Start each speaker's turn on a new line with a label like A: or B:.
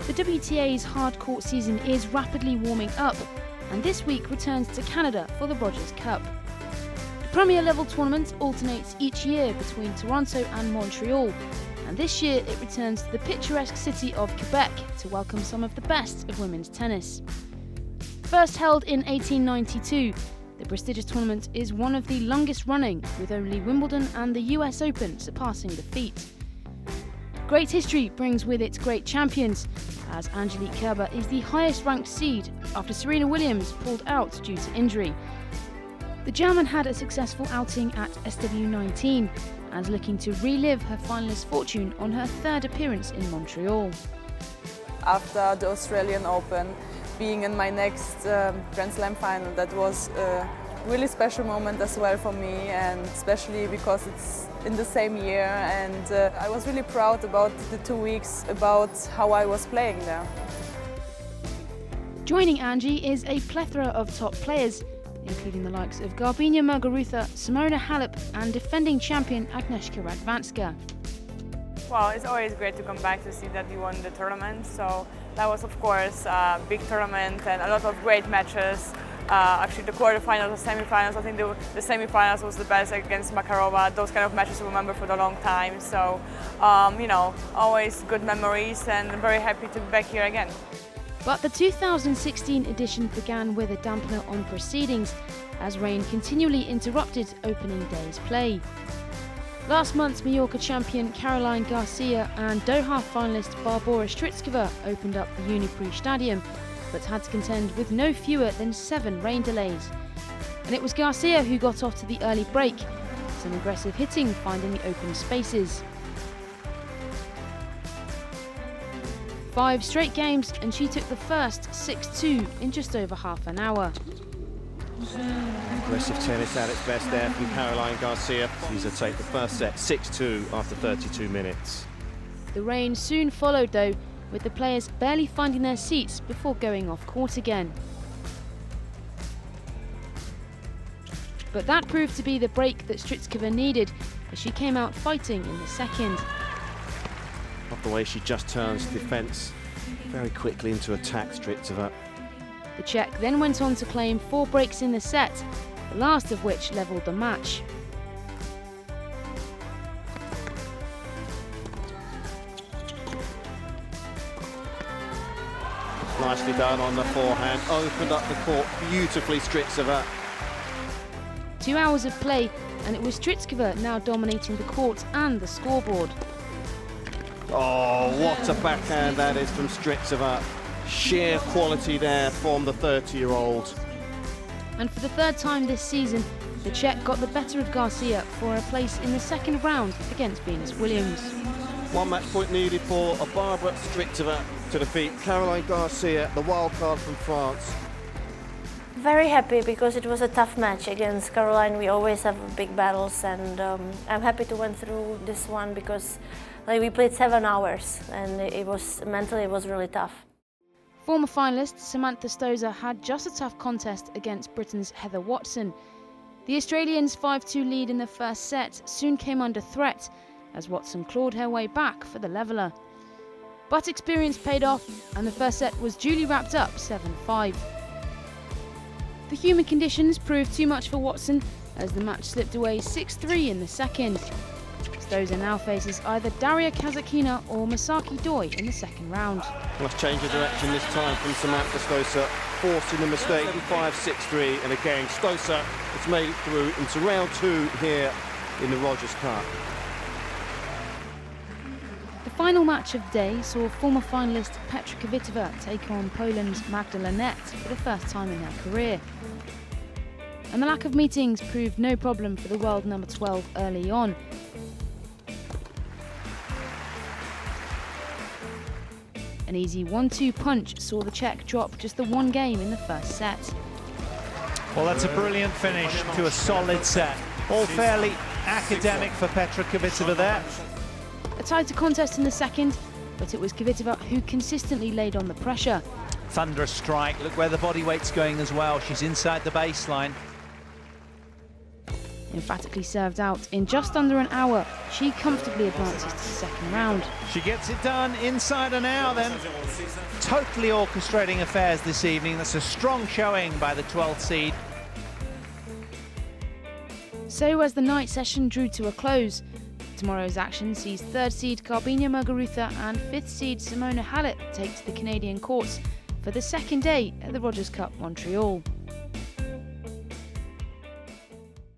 A: The WTA's hard court season is rapidly warming up, and this week returns to Canada for the Rogers Cup. The Premier level tournament alternates each year between Toronto and Montreal, and this year it returns to the picturesque city of Quebec to welcome some of the best of women's tennis. First held in 1892, the prestigious tournament is one of the longest running, with only Wimbledon and the US Open surpassing the feat. Great history brings with it great champions, as Angelique Kerber is the highest ranked seed after Serena Williams pulled out due to injury. The German had a successful outing at SW19 and is looking to relive her finalist fortune on her third appearance in Montreal.
B: After the Australian Open, being in my next Grand Slam final, that was a really special moment as well for me, and especially because it's in the same year, and I was really proud about the 2 weeks, about how I was playing there.
A: Joining Angie is a plethora of top players, including the likes of Garbiñe Muguruza, Simona Halep and defending champion Agnieszka Radwanska.
C: Well, it's always great to come back to see that you won the tournament. So that was, of course, a big tournament and a lot of great matches. Actually, the quarterfinals and semi-finals, I think the semi-finals was the best against Makarova. Those kind of matches I remember for a long time. So, you know, always good memories, and I'm very happy to be back here again.
A: But the 2016 edition began with a dampener on proceedings, as rain continually interrupted opening day's play. Last month's Mallorca champion Caroline Garcia and Doha finalist Barbora Strycova opened up the Uniprix Stadium, but had to contend with no fewer than 7 rain delays. And it was Garcia who got off to the early break, some aggressive hitting finding the open spaces. 5 straight games, and she took the first 6-2 in just over half an hour.
D: Aggressive tennis at its best there from Caroline Garcia. She's to take the first set 6-2 after 32 minutes.
A: The rain soon followed though, with the players barely finding their seats before going off court again. But that proved to be the break that Strycova needed, as she came out fighting in the second.
D: Off the way she just turns defence very quickly into attack, Strycova.
A: The Czech then went on to claim 4 breaks in the set, the last of which levelled the match.
D: Nicely done on the forehand, opened up the court beautifully, Strycova.
A: 2 hours of play, and it was Strycova now dominating the court and the scoreboard.
D: Oh, what a backhand that is from Strycova. Sheer quality there from the 30-year-old.
A: And for the third time this season, the Czech got the better of Garcia for a place in the second round against Venus Williams.
D: 1 match point needed for Barbora Strycova to defeat Caroline Garcia, the wild card from France.
E: Very happy because it was a tough match against Caroline. We always have big battles, and I'm happy to went through this one because we played 7 hours, and mentally it was really tough.
A: Former finalist Samantha Stosur had just a tough contest against Britain's Heather Watson. The Australians' 5-2 lead in the first set soon came under threat, as Watson clawed her way back for the leveller. But experience paid off, and the first set was duly wrapped up 7-5. The humid conditions proved too much for Watson, as the match slipped away 6-3 in the second. Stosur now faces either Daria Kasatkina or Masaki Doi in the second round.
D: Let's change of direction this time from Samantha Stosur, forcing the mistake in 5-6-3, and again Stosur has made it through into round 2 here in the Rogers Cup.
A: The final match of the day saw former finalist Petra Kvitova take on Poland's Magda Linette for the first time in her career. And the lack of meetings proved no problem for the world number 12 early on. An easy 1-2 punch saw the Czech drop just the 1 game in the first set.
F: Well, that's a brilliant finish to a solid set. All fairly academic for Petra Kvitova there.
A: A tighter contest in the second, but it was Kvitova who consistently laid on the pressure.
F: Thunderous strike. Look where the body weight's going as well. She's inside the baseline.
A: Emphatically served out in just under an hour, she comfortably advances to the second round.
F: She gets it done inside an hour then. Totally orchestrating affairs this evening. That's a strong showing by the 12th seed.
A: So as the night session drew to a close, tomorrow's action sees 3rd seed Garbiñe Muguruza and 5th seed Simona Halep take to the Canadian courts for the second day at the Rogers Cup Montreal.